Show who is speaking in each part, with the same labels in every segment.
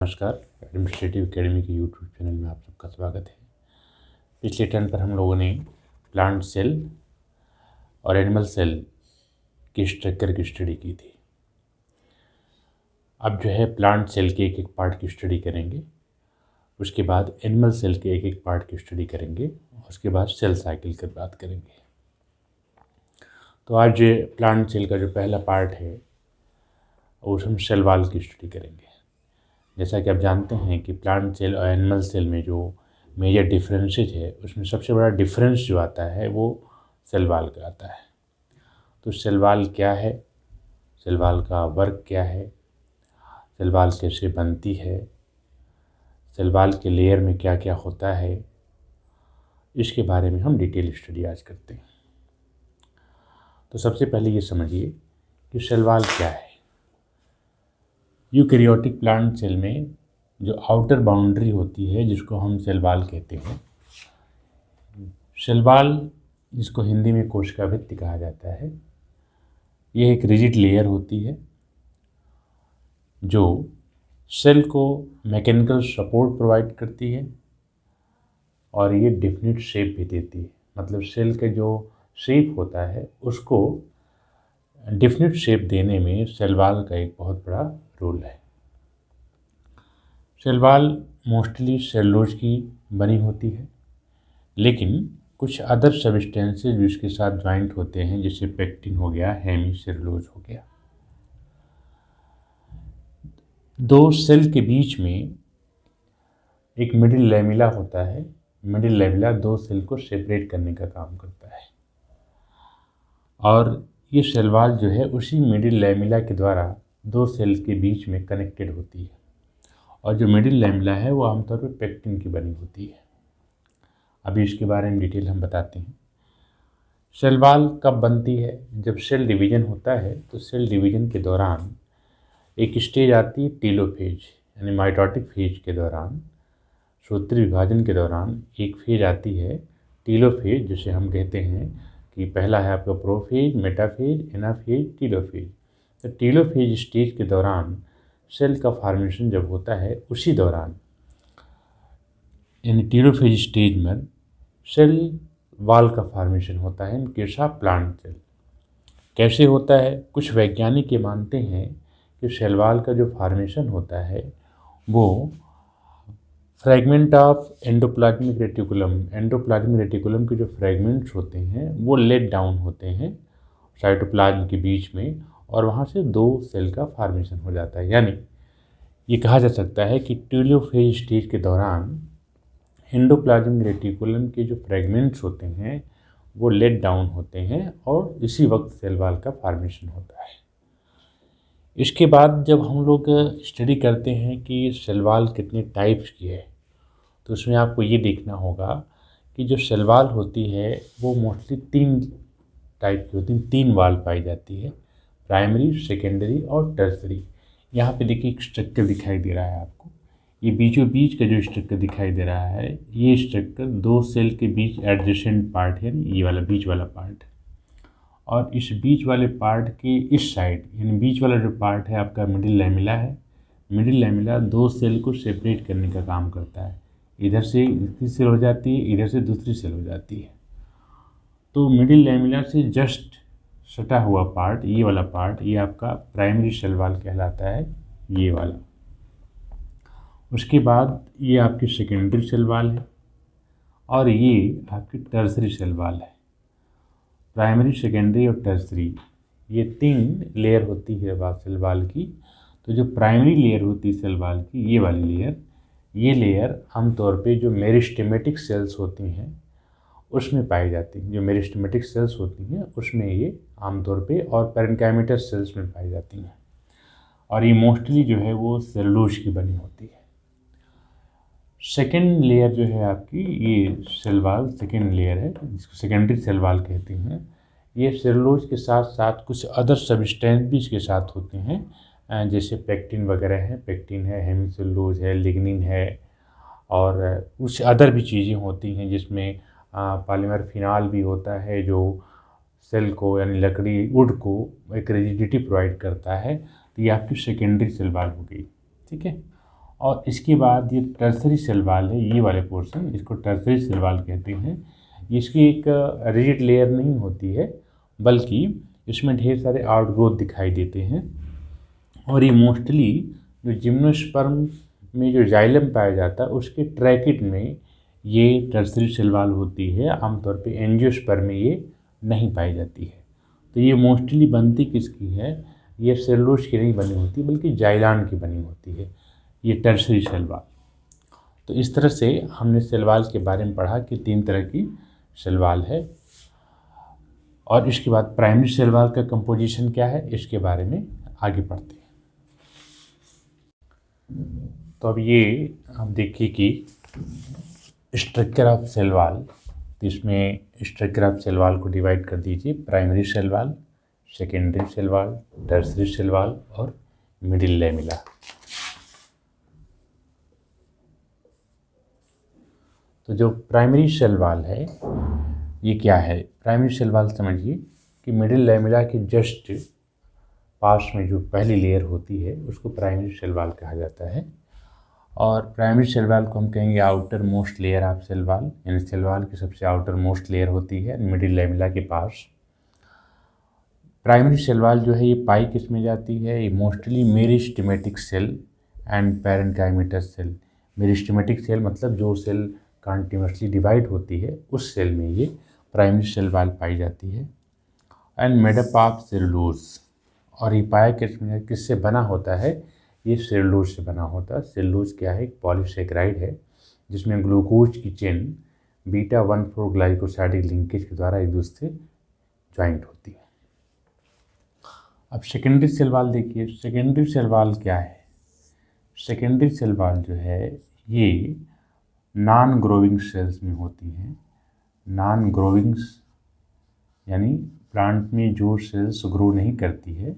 Speaker 1: नमस्कार। Administrative academy के YouTube channel में आप सबका स्वागत है। पिछले टर्न पर हम लोगों ने प्लांट सेल और एनिमल सेल की स्ट्रक्चर की स्टडी की थी। अब जो है प्लांट सेल के एक एक पार्ट की स्टडी करेंगे, उसके बाद एनिमल सेल के एक एक पार्ट की स्टडी करेंगे, उसके बाद सेल साइकिल की बात करेंगे। तो आज प्लांट सेल का जो पहला पार्ट है उस हम सेल वॉल की स्टडी करेंगे। जैसा कि आप जानते हैं कि प्लांट सेल और एनिमल सेल में जो मेजर डिफरेंसेज है उसमें सबसे बड़ा डिफरेंस जो आता है वो सेल वॉल का आता है। तो सेल वॉल क्या है, सेल वॉल का वर्क क्या है, सेल वॉल कैसे बनती है, सेल वॉल के लेयर में क्या क्या होता है, इसके बारे में हम डिटेल स्टडी आज करते हैं। तो सबसे पहले ये समझिए कि सेल वॉल क्या है। यूकैरियोटिक प्लांट सेल में जो आउटर बाउंड्री होती है जिसको हम सेल वॉल कहते हैं, सेल वॉल जिसको हिंदी में कोशिका भित्ति कहा जाता है, ये एक रिजिड लेयर होती है जो सेल को मैकेनिकल सपोर्ट प्रोवाइड करती है और ये डेफिनेट शेप भी देती है। मतलब सेल के जो शेप होता है उसको डेफिनेट शेप देने में सेल वॉल का एक बहुत बड़ा रोल है। सेल वॉल मोस्टली सेलुलोज की बनी होती है, लेकिन कुछ अदर सब्सटेंसेज भी इसके साथ ज्वाइंट होते हैं, जैसे पेक्टिन हो गया, हेमी सेलुलोज हो गया। दो सेल के बीच में एक मिडिल लैमिला होता है। मिडिल लैमिला दो सेल को सेपरेट करने का काम करता है और ये सेल वॉल जो है उसी मिडिल लैमिला के द्वारा दो सेल के बीच में कनेक्टेड होती है और जो मिडिल लैमिला है वो आमतौर पर पेक्टिन की बनी होती है। अभी इसके बारे में डिटेल हम बताते हैं। सेल वॉल कब बनती है? जब सेल डिवीजन होता है तो सेल डिवीजन के दौरान एक स्टेज आती है टीलोफेज, यानी माइटोटिक फेज के दौरान, सूत्री विभाजन के दौरान एक फेज आती है टीलोफेज, जिसे हम कहते हैं कि पहला है आपका प्रोफेज, मेटाफेज, एनाफेज, टीलोफेज। तो टीलोफेज स्टेज के दौरान सेल का फॉर्मेशन जब होता है उसी दौरान, यानी टीलोफेज स्टेज में सेल वॉल का फॉर्मेशन होता है in case of plant cell. कैसे होता है? कुछ वैज्ञानिक ये मानते हैं कि सेल वॉल का जो फॉर्मेशन होता है वो फ्रैगमेंट ऑफ एंडोप्लाज्मिक रेटिकुलम के जो फ्रैगमेंट्स होते हैं वो लेट डाउन होते हैं साइटोप्लाज्म के बीच में और वहाँ से दो सेल का फॉर्मेशन हो जाता है। यानी ये कहा जा सकता है कि टीलोफेज स्टेज के दौरान एंडोप्लाज्मिक रेटिकुलम के जो फ्रैगमेंट्स होते हैं वो लेट डाउन होते हैं और इसी वक्त सेल वॉल का फॉर्मेशन होता है। इसके बाद जब हम लोग स्टडी करते हैं कि सेल वॉल कितने टाइप्स की है, तो उसमें आपको ये देखना होगा कि जो सेल वॉल होती है वो मोस्टली तीन टाइप की होती हैं, तीन वॉल पाई जाती है, प्राइमरी, सेकेंडरी और टर्सरी। यहाँ पे देखिए एक स्ट्रक्चर दिखाई दे रहा है आपको, ये बीचों बीच का जो स्ट्रक्चर दिखाई दे रहा है, ये स्ट्रक्चर दो सेल के बीच एडजेसेंट पार्ट है, ये वाला बीच वाला पार्ट, और इस बीच वाले पार्ट के इस साइड, यानी बीच वाला जो पार्ट है आपका मिडिल लैमिला है। मिडिल लैमिला दो सेल को सेपरेट करने का काम करता है, इधर से दूसरी सेल हो जाती है, इधर से दूसरी सेल हो जाती है। तो मिडिल लैमिला से जस्ट सटा हुआ पार्ट, ये वाला पार्ट, ये आपका प्राइमरी सेल वॉल कहलाता है, ये वाला। उसके बाद ये आपकी सेकेंडरी सेल वॉल है और ये आपकी टर्सरी सेल वॉल है। प्राइमरी, सेकेंडरी और टर्सरी, ये तीन लेयर होती है सेल वॉल की। तो जो प्राइमरी लेयर होती है सेल वॉल की, ये वाली लेयर, ये लेयर आमतौर पे जो मेरिस्टेमेटिक सेल्स होती हैं उसमें पाई जाती हैं। जो मेरिस्टेमेटिक सेल्स होती हैं उसमें ये आमतौर पे, और पैरेन्काइमेटस सेल्स में पाई जाती हैं, और ये मोस्टली जो है वो सेलुलोज की बनी होती है। सेकेंड लेयर जो है आपकी, ये सेल वॉल सेकेंड लेयर है, जिसको सेकेंडरी सेल वॉल कहते हैं। ये सेलुलोज के साथ साथ कुछ अदर सब्सटेंस भी इसके साथ होते हैं, जैसे पेक्टिन वगैरह है, पेक्टिन है, हेमीसेलुलोज है, लिग्निन है, और कुछ अदर भी चीज़ें होती हैं जिसमें पॉलीमर फिनॉल भी होता है जो सेल को, यानी लकड़ी, वुड को एक रिजिडिटी प्रोवाइड करता है। तो ये आपकी सेकेंडरी सेल वॉल हो गई, ठीक है। और इसके बाद ये टर्सरी सेल वॉल है, ये वाले पोर्शन, इसको टर्सरी सेल वॉल कहते हैं। इसकी एक रिजिड लेयर नहीं होती है, बल्कि इसमें ढेर सारे आउटग्रोथ दिखाई देते हैं। और ये मोस्टली जो जिम्नोस्पर्म में जो जाइलम पाया जाता है उसके ट्रैकिट में ये टर्सरी सेल वॉल होती है। आमतौर पे एंजियोस्पर्म में ये नहीं पाई जाती है। तो ये मोस्टली बनती किसकी है? ये सेलुलोज की नहीं बनी होती, बल्कि जाइलान की बनी होती है, ये टर्सरी सेल वॉल। तो इस तरह से हमने सेल वॉल के बारे में पढ़ा कि 3 तरह की सेल वॉल है। और इसके बाद प्राइमरी सेल वॉल का कंपोजिशन क्या है, इसके बारे में आगे पढ़ते हैं। तो अब ये हम देखिए कि स्ट्रक्चर ऑफ सेल वॉल। तो इसमें स्ट्रक्चर ऑफ सेल वॉल को डिवाइड कर दीजिए, primary cell wall, secondary cell wall, tertiary cell wall और मिडिल लैमेला। तो जो प्राइमरी सेल वॉल है ये क्या है? प्राइमरी सेल वॉल समझिए कि मिडिल लैमेला के जस्ट पास में जो पहली लेयर होती है उसको प्राइमरी सेल वॉल कहा जाता है। और प्राइमरी सेल वॉल को हम कहेंगे outermost layer of cell wall, यानी सेल वॉल की सबसे आउटर मोस्ट लेयर होती है मिडिल लैमेला के पास। प्राइमरी सेल वॉल जो है ये पाई किस में जाती है? ये mostly meristematic cell and parenchymatous cell. Meristematic cell मतलब जो सेल कॉन्टिन्यूसली डिवाइड होती है उस सेल में ये प्राइमरी सेल वॉल पाई जाती है। And made up of cellulose. और ये पाया किससे बना होता है? ये सेलुलोज से बना होता है। सेलुलोज क्या है? एक पॉलीसेकेराइड है जिसमें ग्लूकोज की चेन β14 ग्लाइकोसाइडिक लिंकेज के द्वारा एक दूसरे से ज्वाइंट होती है। अब सेकेंडरी सेल वॉल देखिए, सेकेंडरी सेल वॉल क्या है? सेकेंडरी सेल वॉल जो है ये नॉन ग्रोविंग सेल्स में होती हैं। नॉन ग्रोविंग्स यानी प्लांट में जो सेल्स ग्रो नहीं करती है,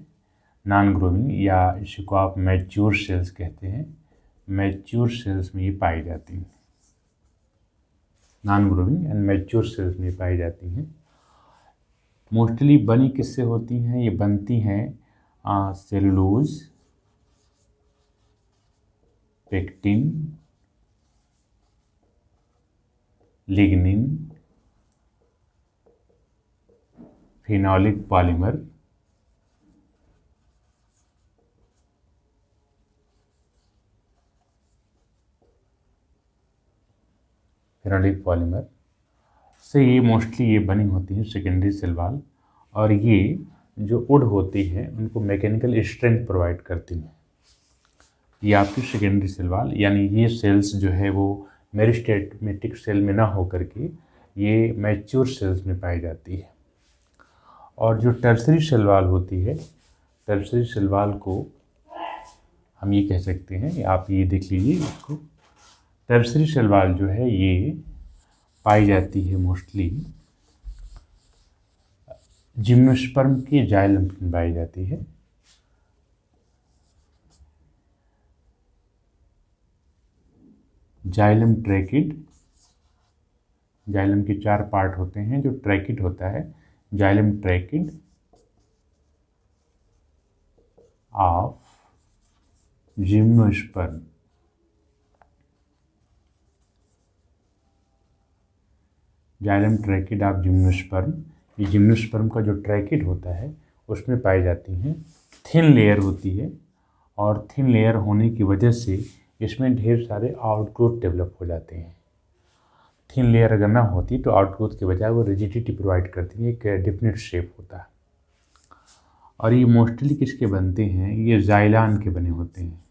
Speaker 1: नॉन ग्रोविंग, या इसी को आप मैच्योर सेल्स कहते हैं। मैच्योर सेल्स में ये पाई जाती हैं। Non growing and mature cells में पाई जाती हैं। मोस्टली बनी किससे होती हैं? ये बनती हैं cellulose, pectin, lignin, phenolic polymer, phenolic polymer से ये मोस्टली ये बनी होती है सेकेंडरी सेल वॉल। और ये जो वुड होती है उनको मैकेनिकल स्ट्रेंथ प्रोवाइड करती हैं। ये आपकी सेकेंडरी सेल वॉल, यानी ये सेल्स जो है वो मेरिस्टेमेटिक सेल में ना हो करके ये मैच्योर सेल्स में पाई जाती है। और जो टर्सरी सेल वॉल होती है, टर्सरी सेल वॉल को हम ये कह सकते हैं, आप ये देख लीजिए इसको, टर्सरी सेल वॉल जो है ये पाई जाती है मोस्टली जिम्नोस्पर्म के जाइलम में पाई जाती है। जाइलम ट्रैकिड, जाइलम के 4 पार्ट होते हैं। जो ट्रैकिड होता है, xylem tracheid of gymnosperm, xylem tracheid of gymnosperm. ये जिम्नोस्पर्म का जो ट्रैकिड होता है उसमें पाई जाती हैं। थिन लेयर होती है और थिन लेयर होने की वजह से इसमें ढेर सारे आउटग्रोथ डेवलप हो जाते हैं। थिन लेयर अगर ना होती तो आउटग्रोथ के बजाय वो रिजिडिटी प्रोवाइड करती है, एक डेफिनेट शेप होता है। और ये मोस्टली किसके बनते हैं? ये जाइलान के बने होते हैं।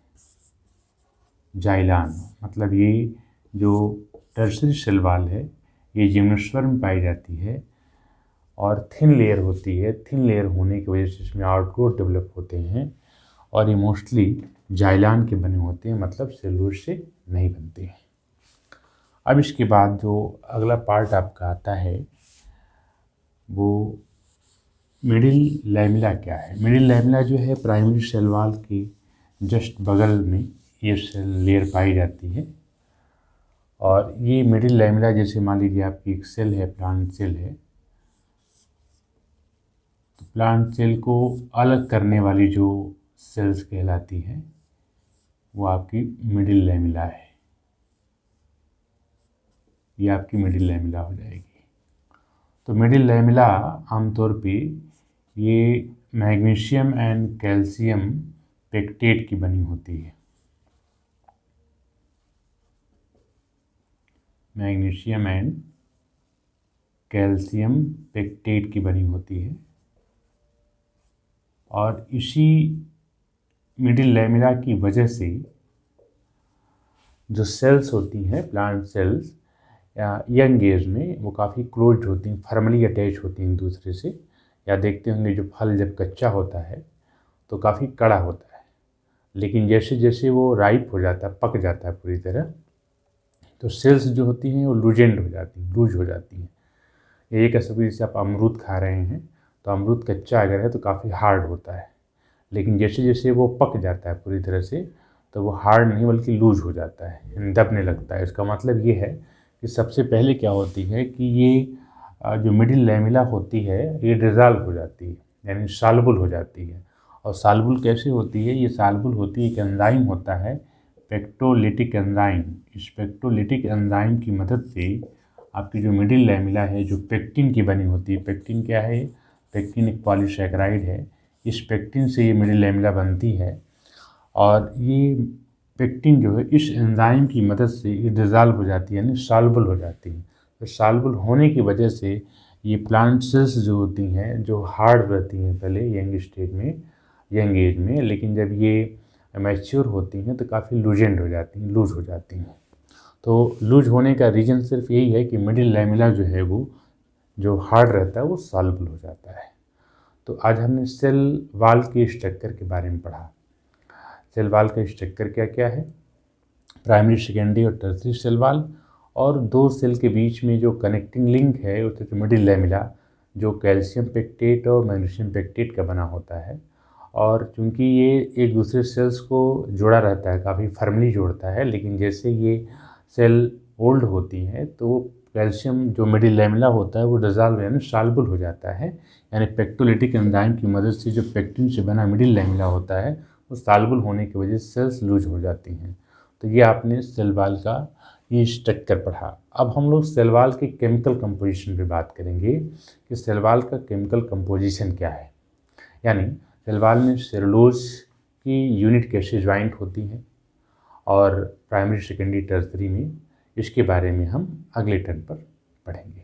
Speaker 1: जाइलान मतलब ये जो टर्सरी सेल वॉल है ये जिम्नोस्पर्म में पाई जाती है और थिन लेयर होती है। थिन लेयर होने की वजह से इसमें आउटग्रोथ डेवलप होते हैं और ये मोस्टली जाइलान के बने होते हैं, मतलब सेलुलोज से नहीं बनते हैं। अब इसके बाद जो अगला पार्ट आपका आता है वो मिडिल लैमेला क्या है? मिडिल लैमेला जो है प्राइमरी सेल वॉल के जस्ट बगल में ये सेल लेयर पाई जाती है। और ये मिडिल लैमेला जैसे मान लीजिए आपकी एक सेल है, प्लांट सेल है, तो प्लांट सेल को अलग करने वाली जो सेल्स कहलाती हैं वो आपकी मिडिल लैमेला है, ये आपकी मिडिल लैमेला हो जाएगी। तो मिडिल लैमेला आमतौर पे ये मैग्नीशियम एंड कैल्शियम पेक्टेट की बनी होती है, मैग्नीशियम एंड कैल्शियम पेक्टेट की बनी होती है। और इसी मिडिल लैमेला की वजह से जो सेल्स होती हैं, प्लांट सेल्स या यंग एज में, वो काफ़ी क्लोज्ड होती हैं, फर्मली अटैच होती हैं एक दूसरे से। या देखते होंगे जो फल जब कच्चा होता है तो काफ़ी कड़ा होता है, लेकिन जैसे जैसे वो राइप हो जाता है, पक जाता है पूरी तरह, तो सेल्स जो होती हैं वो लूजेंड हो जाती हैं, लूज हो जाती हैं। ये कह सकते जैसे आप अमरूद खा रहे हैं तो अमरूद कच्चा अगर है तो काफ़ी हार्ड होता है, लेकिन जैसे जैसे वो पक जाता है पूरी तरह से तो वो हार्ड नहीं बल्कि लूज हो जाता है, दबने लगता है। इसका मतलब ये है कि सबसे पहले क्या होती है कि ये जो मिडिल लैमेला होती है ये डिज़ॉल्व हो जाती है, यानी सॉल्युबल हो जाती है। और सॉल्युबल कैसे होती है? ये सॉल्युबल होती है, एक एंजाइम होता है पेक्टोलिटिक एंजाइम। इस पेक्टोलिटिक एंजाइम की मदद से आपकी जो मिडिल लैमेला है जो पेक्टिन की बनी होती है, पेक्टिन क्या है? पेक्टिन एक पॉलीसैकेराइड है। इस पेक्टिन से ये मिडिल लैमेला बनती है और ये पेक्टिन जो है इस एंजाइम की मदद से ये डिज़ॉल्व हो जाती है, यानी सॉल्युबल हो जाती है। तो सॉल्युबल होने की वजह से ये प्लांट सेल्स जो होती हैं, जो हार्ड रहती हैं पहले यंग स्टेज में, यंग एज में, लेकिन जब ये मैच्योर होती हैं तो काफ़ी लूजेंड हो जाती हैं, लूज हो जाती हैं। तो लूज होने का रीज़न सिर्फ यही है कि मिडिल लैमेला जो है वो जो हार्ड रहता है वो सॉल्युबल हो जाता है। तो आज हमने सेल वॉल के स्ट्रक्चर के बारे में पढ़ा। सेल वॉल का स्ट्रक्चर क्या क्या है? प्राइमरी, सेकेंडरी और टर्सरी सेल वॉल, और दो सेल के बीच में जो कनेक्टिंग लिंक है उससे जो मिडिल लैमेला जो कैल्शियम पेक्टेट और मैग्नीशियम पेक्टेट का बना होता है। और चूंकि ये एक दूसरे सेल्स को जोड़ा रहता है, काफ़ी फर्मली जोड़ता है, लेकिन जैसे ये सेल ओल्ड होती हैं तो कैल्शियम जो मिडिल लैमेला होता है वो डिज़ॉल्व यानी सॉल्युबल हो जाता है, यानी पेक्टोलिटिक एंजाइम की मदद से जो पेक्टिन से बना मिडिल लैमेला होता है वो सॉल्युबल होने की वजह से सेल्स लूज हो जाती हैं। तो ये आपने सेल वॉल का ये स्ट्रक्चर पढ़ा। अब हम लोग सेल वॉल के केमिकल कंपोजिशन पे बात करेंगे कि सेल वॉल का केमिकल कंपोजिशन क्या है, यानी सेल वॉल में सेलुलोज की यूनिट कैसे ज्वाइंट होती हैं, और प्राइमरी, सेकेंडरी, टर्सरी में इसके बारे में हम अगले टर्न पर पढ़ेंगे।